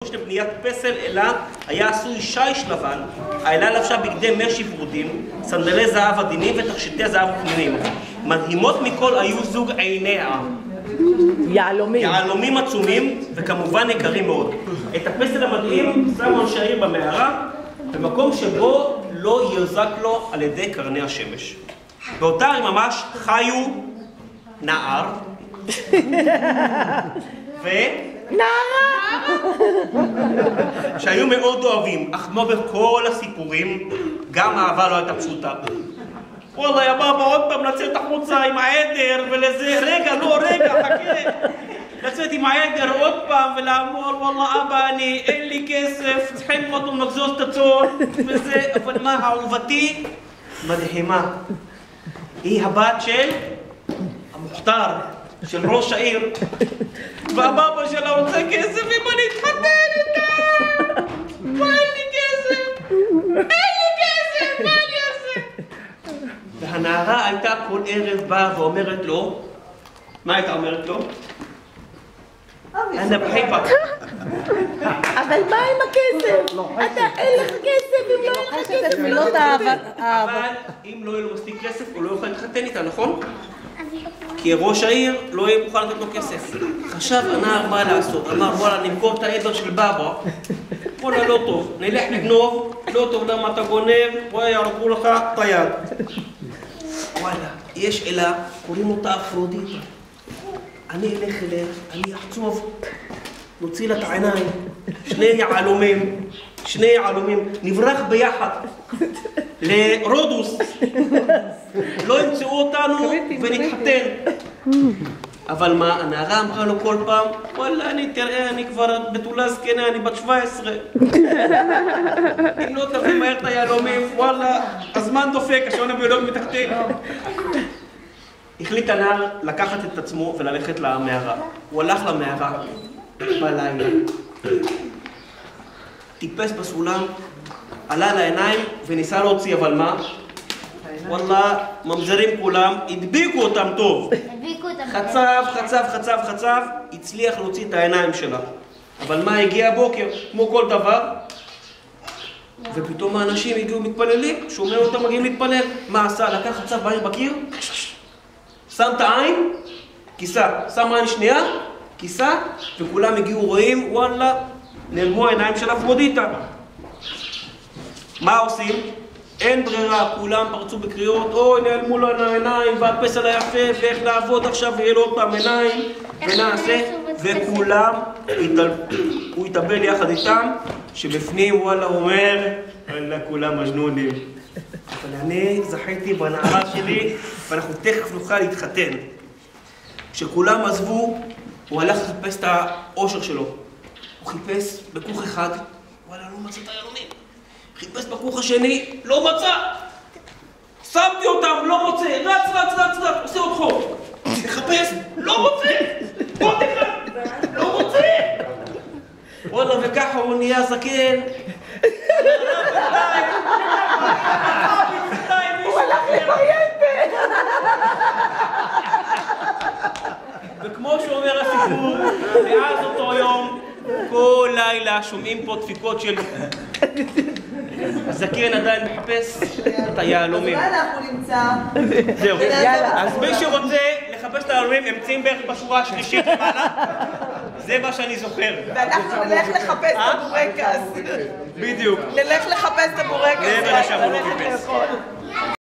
לבניית פסל אלה היה עשוי שיש לבן, האלה לבשה בגדי משי ורודים, סנדלי זהב עדינים ותכשיטי זהב פנינים. מדהימות מכל היו זוג עיניה. יהלומים עצומים וכמובן יקרים מאוד. את הפסל המדהים שמו אנשי העיר במערה, במקום שבו לא ירזק לו על ידי קרני השמש. באותה עיר ממש חיו נער נערה שהיו מאוד אוהבים, אך כמו בכל הסיפורים, גם האהבה לא הייתה פשוטה. וואלה, יא בבא, עוד פעם לצאת החוצה עם העדר ולזה, רגע, חכה. לצאת עם העדר עוד פעם ולאמור, וואלה אבא, אין לי כסף, צריכים עוד פעם לחזוז את הצור וזה, אבל מה, אהובתי מדהימה. היא הבת של המוכתר, של ראש העיר, והבבא שלה רוצה כסף ובא להתחתן איתה. מה אין לי כסף? מה אני אעשה? והנערה הייתה כל ערב באה ואומרת לו, מה הייתה אומרת לו? אני בחיפה. אבל מה עם הכסף? אתה אין לך כסף, אם לא אין לך כסף, היא לא תאהבה. אבל אם לא יהיה לו מספיק כסף, הוא לא יוכל להתחתן איתה, נכון? כי ראש העיר לא יהיה מוכן לתת לו כסף. חשב הנער מה לעשות, אמר וואלה נמכור את העדר של בבא, וואלה לא טוב, נלך לגנוב, לא טוב למה אתה גונב, וואי יערקו לך את היד. וואלה, יש אלה, קוראים אותה אפרודיטה. אני אלך אליה, אני אחצוב, נוציא לה את העיניים, שני יעלומים, נברח ביחד לרודוס, לא ימצאו אותנו ונתחתן. אבל מה, הנערה אמרה לו כל פעם, וואלה, תראה, אני כבר בתולה זקנה, אני בת 17. אם לא תביא מהר את היעלומים, וואלה, הזמן דופק, השעון הביולוגי מתקתק. החליט הנער לקחת את עצמו וללכת למערה. הוא הלך למערה בלילה, טיפס בסולם, עלה לעיניים וניסה להוציא, אבל מה? וואלה, ממזרים כולם, הדביקו אותם טוב. חצב, הצליח להוציא את העיניים שלה. אבל מה, הגיע הבוקר, כמו כל דבר, ופתאום האנשים הגיעו מתפללים, שומע אותם מגיעים להתפלל. מה עשה? לקח חצב בעיר בקיר, שם את העין, כיסה, שם עין שנייה, כיסה, וכולם הגיעו רואים, וואלה, נעלמו העיניים של אפרודיטה. מה עושים? אין ברירה, כולם פרצו בקריאות, אוי, נעלמו לו העיניים, והפסל היפה, ואיך לעבוד עכשיו, ויהיה לו עוד פעם עיניים, ונעשה, וכולם, הוא יתאבל יחד איתם, שבפנים, וואלה, אומר, וואלה, כולם מג'נונים. אבל אני זכיתי בנערה שלי, ואנחנו תכף נוכל להתחתן. כשכולם עזבו, הוא הלך לחפש את האושר שלו. הוא חיפש בכוך אחד, וואלה, לא מצא את היהלומים. חיפש בכוך השני, לא מצא. שמתי אותם, לא מוצא. רץ, עושה עוד חוק. מחפש, לא מוצא. עוד אחד, לא מוצא. וואלה, וככה הוא נהיה זקן. הוא הלך לבריינטה. וכמו שאומר הסיפור, מאז אותו יום, כל לילה שומעים פה דפיקות של הזקן עדיין מחפש את היהלומים. אז אולי אנחנו נמצא. זהו. אז מי שרוצה לחפש את היהלומים, נמצאים בערך בשורה השלישית למעלה. זה מה שאני זוכר. ואנחנו נלך לחפש את הבורקס. בדיוק. נלך לחפש את הבורקס. זה מה שאמרו לו חיפש.